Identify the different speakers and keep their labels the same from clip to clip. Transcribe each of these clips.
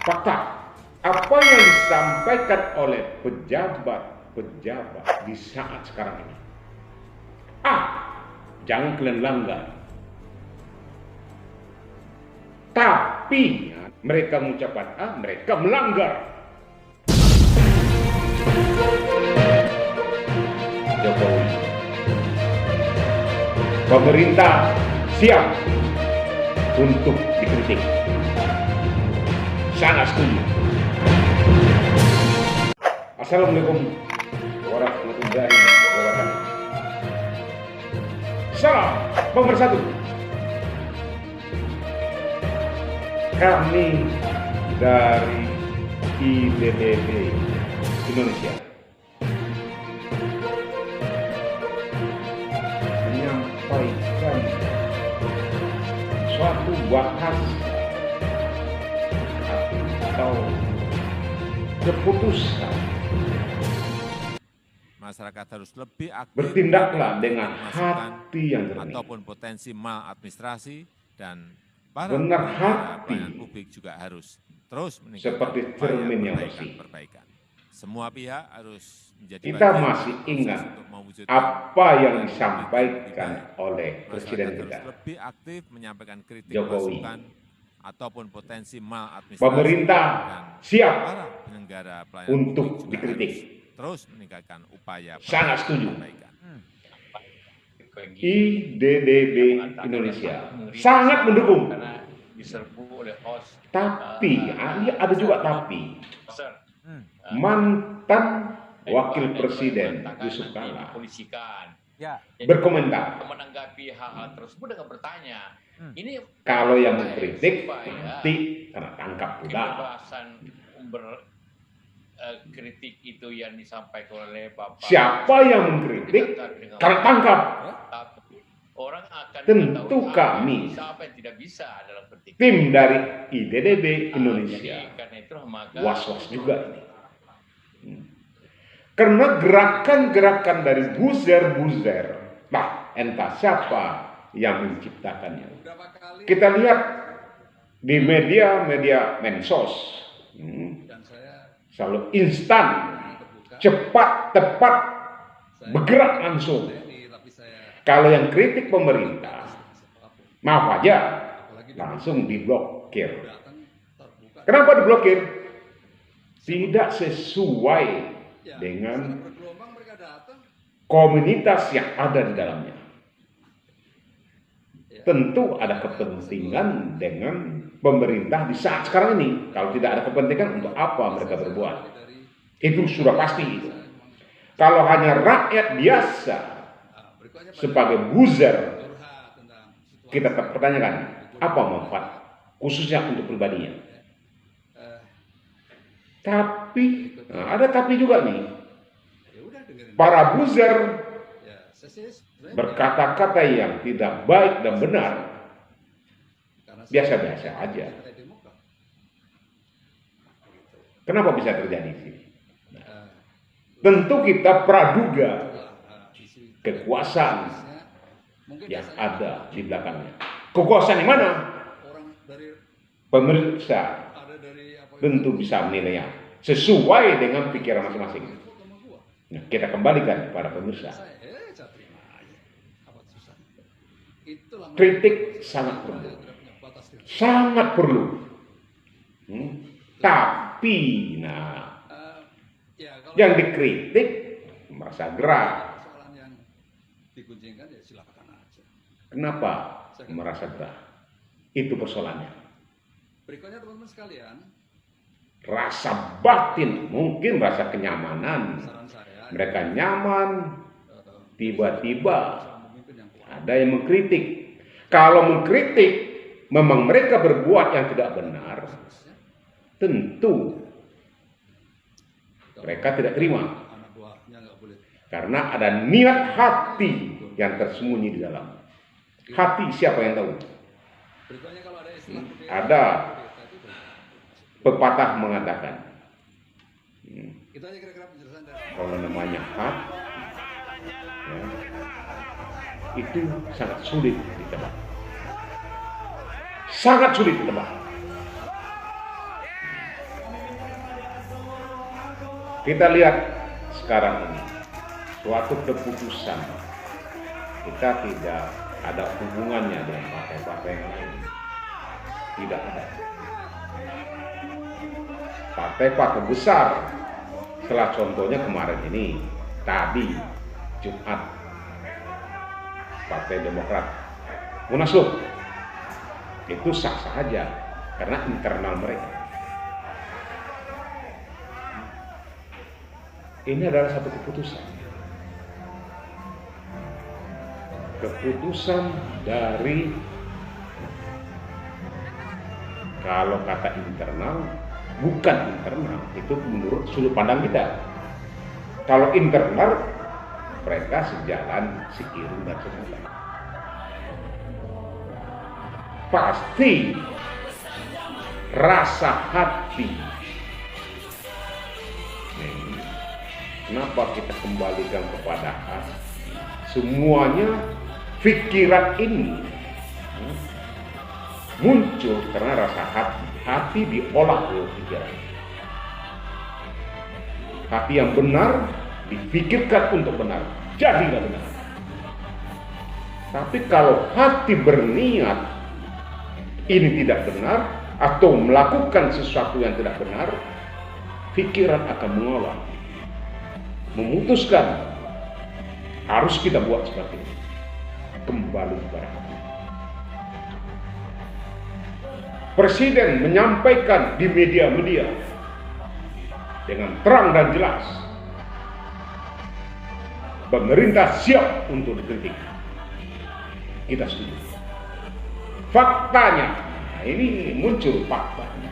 Speaker 1: fakta apa yang disampaikan oleh pejabat di saat sekarang ini. Jangan kalian langgar. Tapi mereka mengucapkan mereka melanggar. Jokowi, pemerintah siap untuk dikritik. Sangat setuju. Assalamualaikum warahmatullahi wabarakatuh. Salam pemersatu. Kami dari IDDB Indonesia menyampaikan suatu bahas atau keputusan.
Speaker 2: Masyarakat harus lebih aktif
Speaker 1: Bertindaklah dengan hati yang jernih
Speaker 2: ataupun potensi maladministrasi, dan para
Speaker 1: benar hati
Speaker 2: pelayanan publik juga harus terus meningkatkan
Speaker 1: seperti cermin yang bersih.
Speaker 2: perbaikan. Semua pihak harus menjadi
Speaker 1: Kita
Speaker 2: bagian
Speaker 1: masih
Speaker 2: dalam proses
Speaker 1: ingat
Speaker 2: untuk mewujudkan
Speaker 1: apa yang
Speaker 2: pelayanan
Speaker 1: disampaikan
Speaker 2: publik.
Speaker 1: oleh Presiden
Speaker 2: Masyarakat
Speaker 1: kita,
Speaker 2: harus lebih aktif menyampaikan kritik,
Speaker 1: Jokowi.
Speaker 2: masukan ataupun potensi maladministrasi.
Speaker 1: Pemerintah
Speaker 2: dan
Speaker 1: siap
Speaker 2: para penyelenggara pelayanan
Speaker 1: untuk
Speaker 2: publik juga
Speaker 1: dikritik.
Speaker 2: harus terus meningkatkan upaya
Speaker 1: Sangat setuju.
Speaker 2: perbaikan.
Speaker 1: IDDB Indonesia sangat mendukung.
Speaker 3: Karena diserbu oleh host.
Speaker 1: Tapi ada juga tapi mantan Wakil Presiden Yusuf Kala
Speaker 3: Polisikan.
Speaker 2: Ya.
Speaker 1: berkomentar,
Speaker 3: Menanggapi hal-hal tersebut dengan bertanya, ini
Speaker 1: kalau yang mengkritik
Speaker 3: supaya
Speaker 1: nanti kena tangkap juga.
Speaker 3: kebebasan kritik itu yang disampaikan oleh Bapak.
Speaker 1: Siapa yang mengkritik kena tangkap.
Speaker 3: Tapi orang akan
Speaker 1: Tentu
Speaker 3: mengetahui
Speaker 1: kami,
Speaker 3: bisa apa yang tidak bisa dalam kritik.
Speaker 1: tim dari IDDB Indonesia,
Speaker 3: Jadi, karena itu maka
Speaker 1: was-was juga ini. Karena gerakan-gerakan dari buzzer, entah siapa yang menciptakannya. Kita lihat di media mensos, selalu instan, cepat, tepat, bergerak langsung. Kalau yang kritik pemerintah, maaf aja, langsung diblokir. Kenapa diblokir? Tidak sesuai dengan komunitas yang ada di dalamnya. Tentu ada kepentingan dengan pemerintah di saat sekarang ini. Kalau tidak ada kepentingan, untuk apa mereka berbuat? Itu sudah pasti. Kalau hanya rakyat biasa sebagai buzzer, kita pertanyakan apa manfaat khususnya untuk pribadinya. Tapi ada tapi juga nih, para buzzer berkata-kata yang tidak baik dan benar biasa-biasa aja. Kenapa bisa terjadi di sini? Tentu kita praduga kekuasaan yang ada di belakangnya. Kekuasaan yang mana? Pemerintah tentu bisa menilainya sesuai dengan pikiran masing-masing. Nah, kita kembalikan kepada pemirsa. Kritik sangat perlu. Tapi, yang dikritik merasa gerah. Kenapa merasa gerah? Itu persoalannya.
Speaker 4: Berikutnya teman-teman sekalian,
Speaker 1: rasa batin, mungkin rasa kenyamanan. Mereka nyaman, tiba-tiba ada yang mengkritik. Kalau mengkritik, memang mereka berbuat yang tidak benar, tentu mereka tidak terima. Karena ada niat hati yang tersembunyi di dalam. Hati siapa yang tahu? Ada pepatah mengatakan, kalau namanya hati, itu sangat sulit ditebak. Sangat sulit ditebak. Kita lihat sekarang ini, suatu keputusan kita tidak ada hubungannya dengan partai-partai yang lain. Tidak ada. Partai-partai besar, setelah contohnya kemarin ini, tadi Jumat, Partai Demokrat munaslup, itu sah-sah aja karena internal mereka. Ini adalah satu keputusan dari, kalau kata internal, bukan internal, itu menurut sudut pandang kita. Kalau internal, mereka sejalan, seiring dan senada. Pasti rasa hati. Kenapa kita kembalikan kepada hati? Semuanya pikiran ini muncul karena rasa hati. Hati diolah oleh pikiran. Hati yang benar dipikirkan untuk benar, jadilah benar. Tapi kalau hati berniat ini tidak benar atau melakukan sesuatu yang tidak benar, pikiran akan mengolah, memutuskan harus kita buat seperti ini. Kembali kepada hati. Presiden menyampaikan di media-media dengan terang dan jelas, pemerintah siap untuk dikritik. Kita setuju. Faktanya, ini muncul faktanya.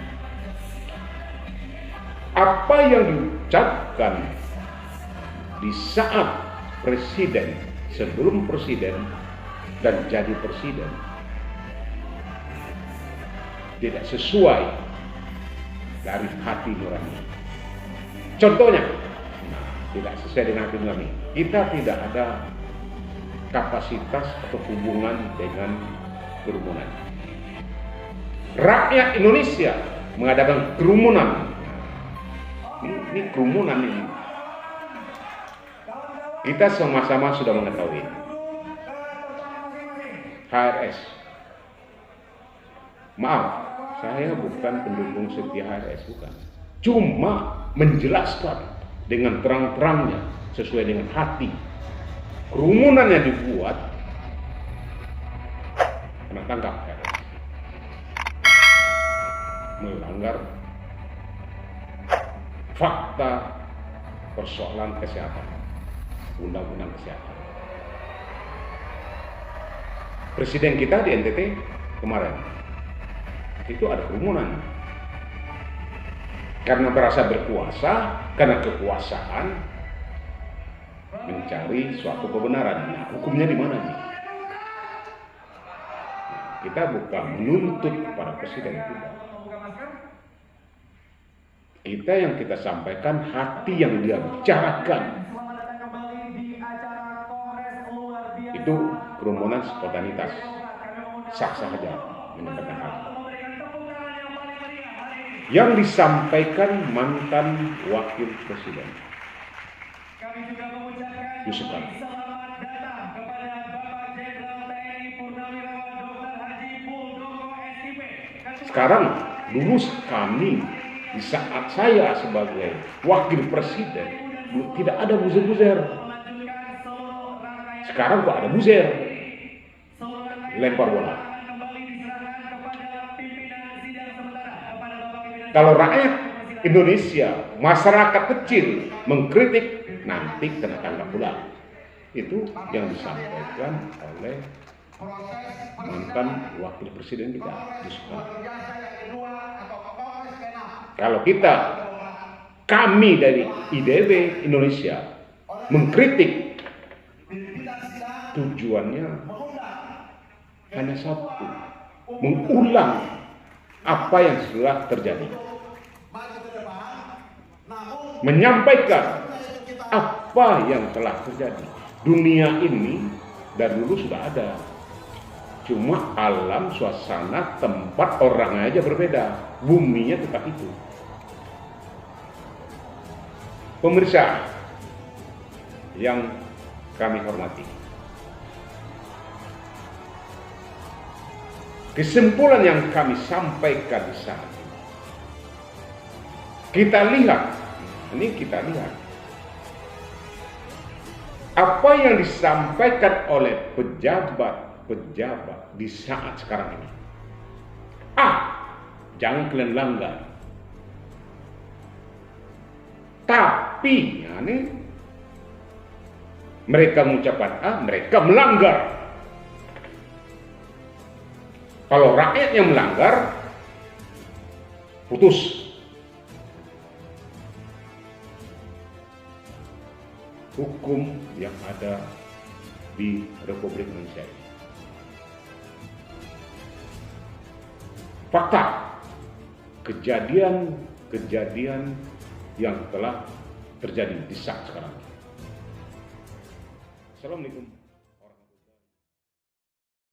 Speaker 1: Apa yang diucapkan di saat presiden, sebelum presiden dan jadi presiden, tidak sesuai dari hati nurani. Contohnya, tidak sesuai dengan hati nurani. Kita tidak ada kapasitas atau hubungan dengan kerumunan. Rakyat Indonesia mengadakan kerumunan. Ini kerumunan ini. Kita sama-sama sudah mengetahui. HRS. Maaf, saya bukan pendukung setia HRS, bukan. Cuma menjelaskan dengan terang-terangnya sesuai dengan hati. Kerumunan yang dibuat kena tangkap HRS. Melanggar fakta persoalan kesehatan, undang-undang kesehatan. Presiden kita di NTT kemarin itu ada kerumunan karena merasa berkuasa, karena kekuasaan mencari suatu kebenaran. Nah, hukumnya di mana nih? Kita bukan menuntut kepada presiden, tidak. Kita yang kita sampaikan hati yang dia bicarakan. Itu kerumunan spontanitas, sah-sah saja menyampaikan hati. Yang disampaikan mantan wakil presiden Yusuf Kala. Sekarang dulu kami di saat saya sebagai wakil presiden tidak ada buzzer-buzzer. Sekarang kok ada buzzer, lempar bola. Kalau rakyat Indonesia, masyarakat kecil mengkritik, nanti kena tangkap pula. Itu yang disampaikan oleh mantan wakil presiden kita, Yusuf Kala. Kalau kami dari IDW Indonesia mengkritik, tujuannya hanya satu, mengulang apa yang sudah terjadi, menyampaikan apa yang telah terjadi. Dunia ini dari dulu sudah ada, cuma alam, suasana, tempat, orangnya aja berbeda, buminya tetap itu. Pemirsa yang kami hormati, kesimpulan yang kami sampaikan saat ini, kita lihat apa yang disampaikan oleh pejabat-pejabat di saat sekarang ini. Jangan kalian langgar. Tapi mereka mengucapkan mereka melanggar. Kalau rakyat yang melanggar, putus. Hukum yang ada di Republik Indonesia ini. Fakta kejadian yang telah terjadi di saat sekarang. Assalamualaikum.